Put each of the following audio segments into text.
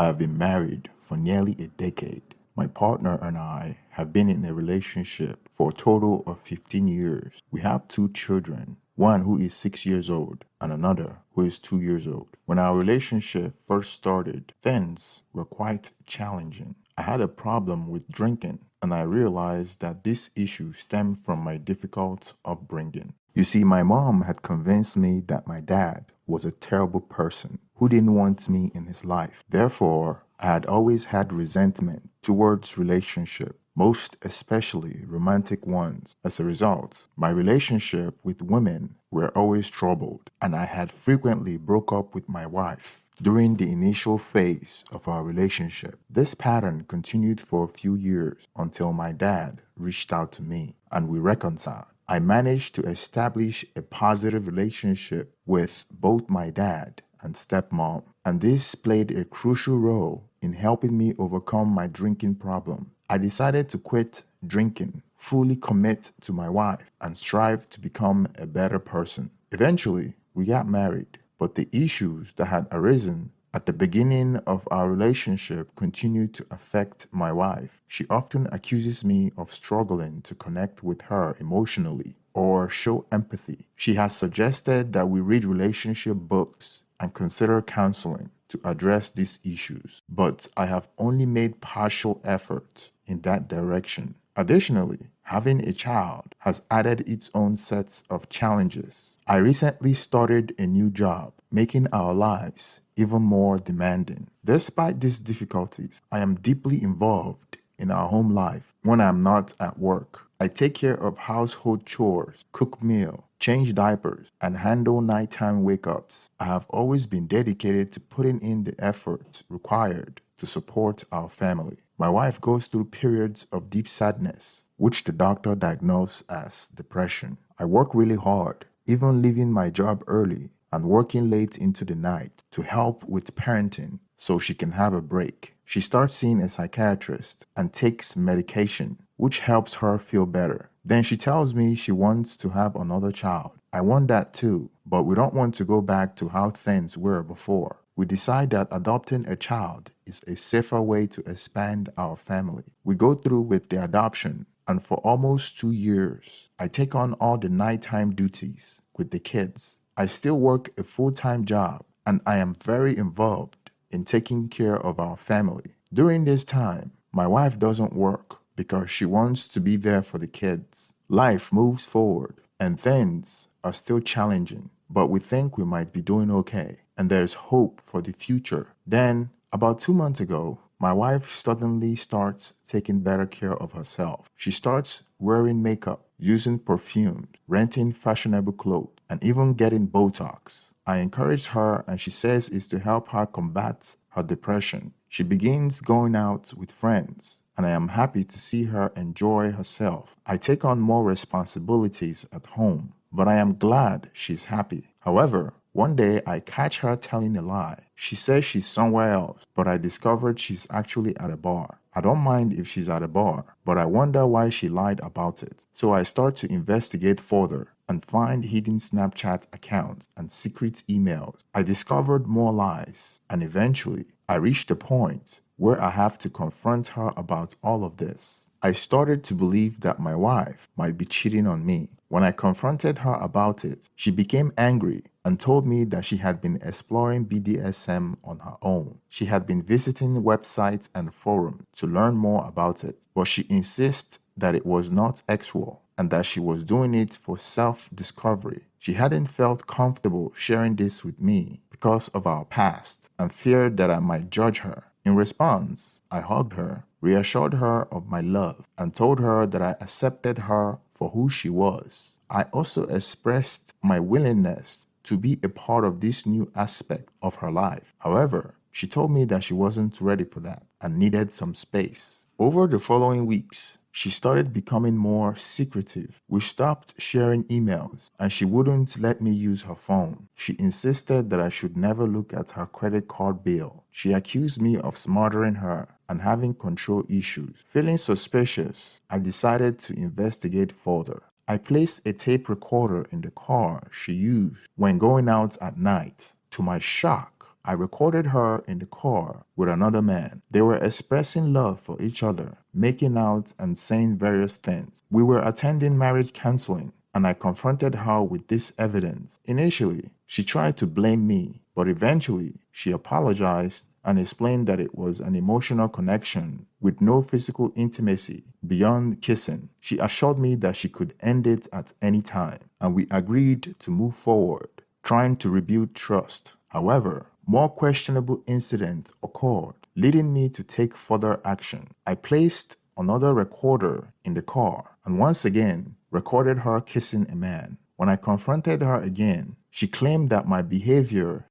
I have been married for nearly a decade. My partner and I have been in a relationship for a total of 15 years. We have two children, one who is 6 years old and another who is 2 years old. When our relationship first started, things were quite challenging. I had a problem with drinking, and I realized that this issue stemmed from my difficult upbringing. You see, my mom had convinced me that my dad was a terrible person who didn't want me in his life. Therefore, I had always had resentment towards relationship, most especially romantic ones. As a result, my relationship with women were always troubled, and I had frequently broke up with my wife during the initial phase of our relationship. This pattern continued for a few years until my dad reached out to me and we reconciled. I managed to establish a positive relationship with both my dad and stepmom, and this played a crucial role in helping me overcome my drinking problem. I decided to quit drinking, fully commit to my wife, and strive to become a better person. Eventually, we got married, but the issues that had arisen at the beginning of our relationship continued to affect my wife. She often accuses me of struggling to connect with her emotionally or show empathy. She has suggested that we read relationship books and consider counseling to address these issues, but I have only made partial efforts in that direction. Additionally, having a child has added its own sets of challenges. I recently started a new job, making our lives even more demanding. Despite these difficulties, I am deeply involved in our home life when I'm not at work. I take care of household chores, cook meal, change diapers, and handle nighttime wake-ups. I have always been dedicated to putting in the effort required to support our family. My wife goes through periods of deep sadness, which the doctor diagnosed as depression. I work really hard, even leaving my job early and working late into the night to help with parenting so she can have a break. She starts seeing a psychiatrist and takes medication, which helps her feel better. Then she tells me she wants to have another child. I want that too, but we don't want to go back to how things were before. We decide that adopting a child is a safer way to expand our family. We go through with the adoption, and for almost 2 years, I take on all the nighttime duties with the kids. I still work a full-time job, and I am very involved in taking care of our family. During this time, my wife doesn't work because she wants to be there for the kids. Life moves forward, and things are still challenging, but we think we might be doing okay, and there's hope for the future. Then, about 2 months ago, my wife suddenly starts taking better care of herself. She starts wearing makeup, using perfume, renting fashionable clothes, and even getting Botox. I encouraged her, and she says it's to help her combat her depression. She begins going out with friends, and I am happy to see her enjoy herself. I take on more responsibilities at home, but I am glad she's happy. However, one day I catch her telling a lie. She says she's somewhere else, but I discovered she's actually at a bar. I don't mind if she's at a bar, but I wonder why she lied about it. So I start to investigate further and find hidden Snapchat accounts and secret emails. I discovered more lies, and eventually I reached a point where I have to confront her about all of this. I started to believe that my wife might be cheating on me. When I confronted her about it, she became angry and told me that she had been exploring BDSM on her own. She had been visiting websites and forums to learn more about it, but she insists that it was not sexual and that she was doing it for self-discovery. She hadn't felt comfortable sharing this with me because of our past and feared that I might judge her. In response, I hugged her, reassured her of my love, and told her that I accepted her for who she was. I also expressed my willingness to be a part of this new aspect of her life. However, she told me that she wasn't ready for that and needed some space. Over the following weeks, she started becoming more secretive. We stopped sharing emails, and she wouldn't let me use her phone. She insisted that I should never look at her credit card bill. She accused me of smothering her and having control issues. Feeling suspicious, I decided to investigate further. I placed a tape recorder in the car she used when going out at night. To my shock, I recorded her in the car with another man. They were expressing love for each other, making out and saying various things. We were attending marriage counseling, and I confronted her with this evidence. Initially, she tried to blame me, but eventually she apologized and explained that it was an emotional connection with no physical intimacy beyond kissing. She assured me that she could end it at any time, and we agreed to move forward, trying to rebuild trust. However, more questionable incidents occurred, leading me to take further action. I placed another recorder in the car and once again recorded her kissing a man. When I confronted her again, she claimed that my behavior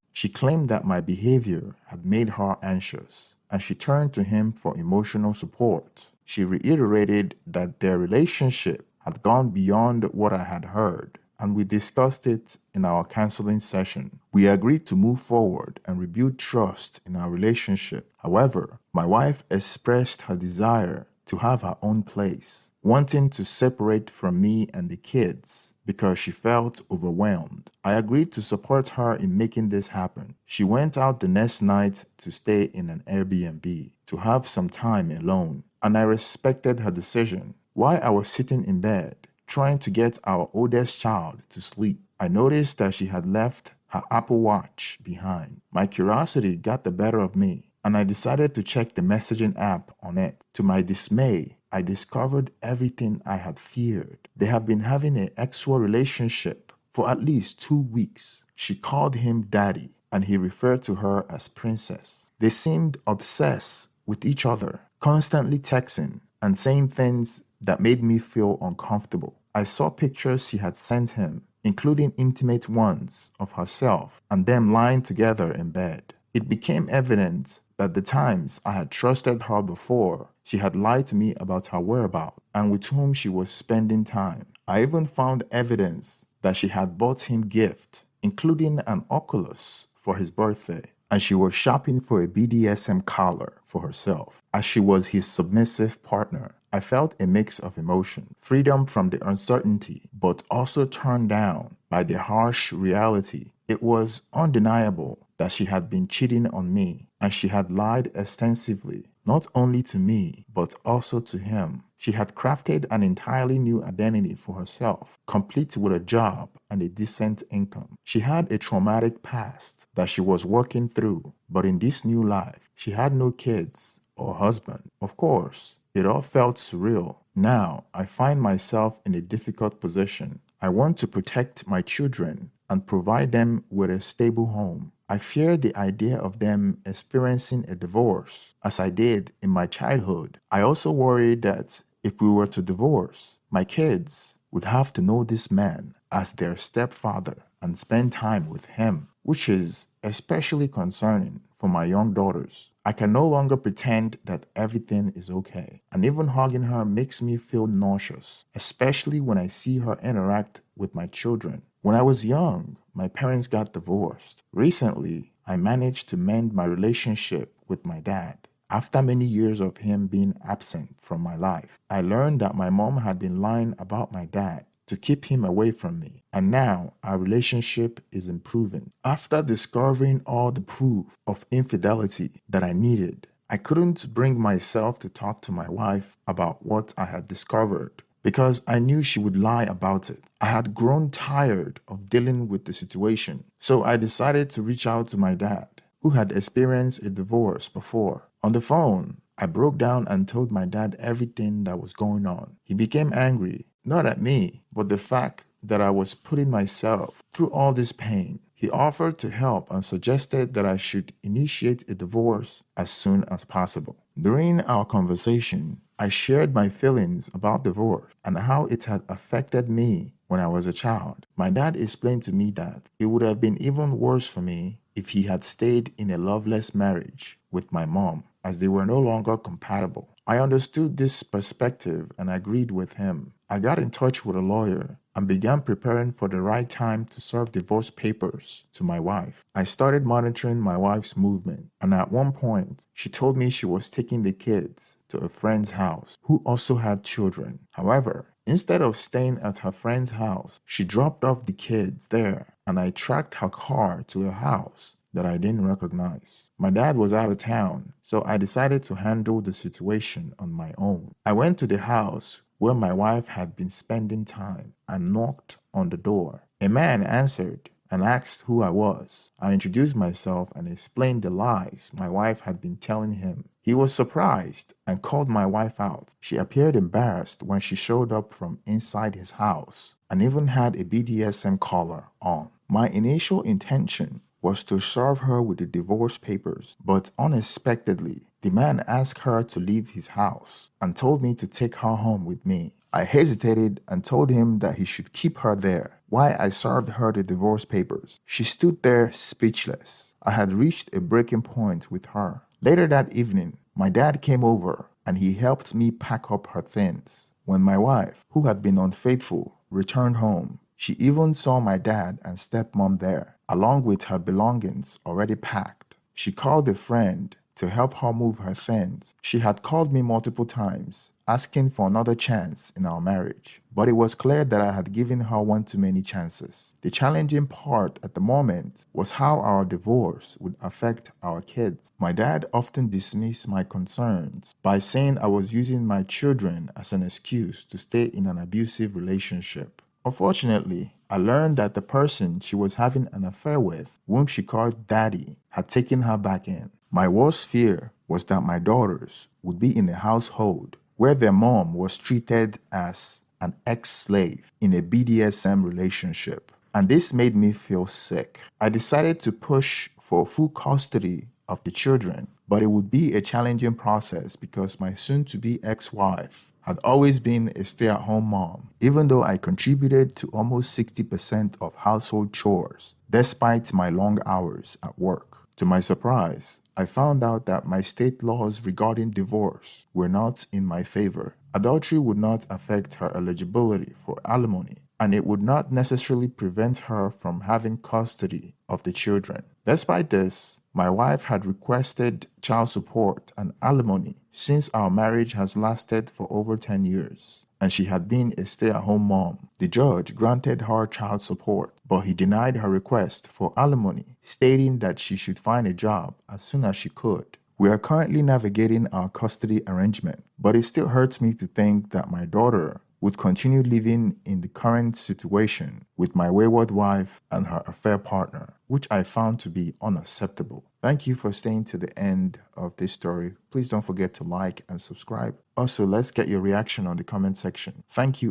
had made her anxious, and she turned to him for emotional support. She reiterated that their relationship had gone beyond what I had heard, and we discussed it in our counseling session. We agreed to move forward and rebuild trust in our relationship. However, my wife expressed her desire to have her own place, wanting to separate from me and the kids because she felt overwhelmed. I agreed to support her in making this happen. She went out the next night to stay in an Airbnb to have some time alone, and I respected her decision. While I was sitting in bed, trying to get our oldest child to sleep, I noticed that she had left her Apple Watch behind. My curiosity got the better of me, and I decided to check the messaging app on it. To my dismay, I discovered everything I had feared. They have been having an sexual relationship for at least 2 weeks. She called him daddy, and he referred to her as princess. They seemed obsessed with each other, constantly texting and saying things that made me feel uncomfortable. I saw pictures she had sent him, including intimate ones of herself and them lying together in bed. It became evident that the times I had trusted her before, she had lied to me about her whereabouts and with whom she was spending time. I even found evidence that she had bought him gifts, including an Oculus for his birthday, and she was shopping for a BDSM collar for herself, as she was his submissive partner. I felt a mix of emotion, freedom from the uncertainty, but also turned down by the harsh reality. It was undeniable that she had been cheating on me, and she had lied extensively, not only to me, but also to him. She had crafted an entirely new identity for herself, complete with a job and a decent income. She had a traumatic past that she was working through, but in this new life, she had no kids or husband. Of course, it all felt surreal. Now, I find myself in a difficult position. I want to protect my children and provide them with a stable home. I fear the idea of them experiencing a divorce, as I did in my childhood. I also worry that if we were to divorce, my kids would have to know this man as their stepfather and spend time with him, which is especially concerning for my young daughters. I can no longer pretend that everything is okay, and even hugging her makes me feel nauseous, especially when I see her interact with my children. When I was young, my parents got divorced. Recently, I managed to mend my relationship with my dad. After many years of him being absent from my life, I learned that my mom had been lying about my dad to keep him away from me, and now our relationship is improving. After discovering all the proof of infidelity that I needed, I couldn't bring myself to talk to my wife about what I had discovered, because I knew she would lie about it. I had grown tired of dealing with the situation, so I decided to reach out to my dad, who had experienced a divorce before. On the phone, I broke down and told my dad everything that was going on. He became angry, not at me, but the fact that I was putting myself through all this pain. He offered to help and suggested that I should initiate a divorce as soon as possible. During our conversation, I shared my feelings about divorce and how it had affected me when I was a child. My dad explained to me that it would have been even worse for me if he had stayed in a loveless marriage with my mom, as they were no longer compatible. I understood this perspective and agreed with him. I got in touch with a lawyer and began preparing for the right time to serve divorce papers to my wife. I started monitoring my wife's movement, and at one point, she told me she was taking the kids to a friend's house who also had children. However, instead of staying at her friend's house, she dropped off the kids there, and I tracked her car to her house. that I didn't recognize. My dad was out of town, so I decided to handle the situation on my own. I went to the house where my wife had been spending time and knocked on the door. A man answered and asked who I was. I introduced myself and explained the lies my wife had been telling him. He was surprised and called my wife out. She appeared embarrassed when she showed up from inside his house and even had a BDSM collar on. My initial intention was to serve her with the divorce papers, but unexpectedly, the man asked her to leave his house and told me to take her home with me. I hesitated and told him that he should keep her there while I served her the divorce papers. She stood there speechless. I had reached a breaking point with her. Later that evening, my dad came over and he helped me pack up her things. When my wife, who had been unfaithful, returned home, she even saw my dad and stepmom there, along with her belongings already packed. She called a friend to help her move her things. She had called me multiple times, asking for another chance in our marriage, but it was clear that I had given her one too many chances. The challenging part at the moment was how our divorce would affect our kids. My dad often dismissed my concerns by saying I was using my children as an excuse to stay in an abusive relationship. Unfortunately, I learned that the person she was having an affair with, whom she called Daddy, had taken her back in. My worst fear was that my daughters would be in a household where their mom was treated as an ex-slave in a BDSM relationship. And this made me feel sick. I decided to push for full custody of the children, but it would be a challenging process because my soon-to-be ex-wife had always been a stay-at-home mom, even though I contributed to almost 60% of household chores, despite my long hours at work. To my surprise, I found out that my state laws regarding divorce were not in my favor. Adultery would not affect her eligibility for alimony, and it would not necessarily prevent her from having custody of the children. Despite this, my wife had requested child support and alimony since our marriage has lasted for over 10 years, and she had been a stay-at-home mom. The judge granted her child support, but he denied her request for alimony, stating that she should find a job as soon as she could. We are currently navigating our custody arrangement, but it still hurts me to think that my daughter would continue living in the current situation with my wayward wife and her affair partner, which I found to be unacceptable. Thank you for staying to the end of this story. Please don't forget to like and subscribe. Also, let's get your reaction on the comment section. Thank you.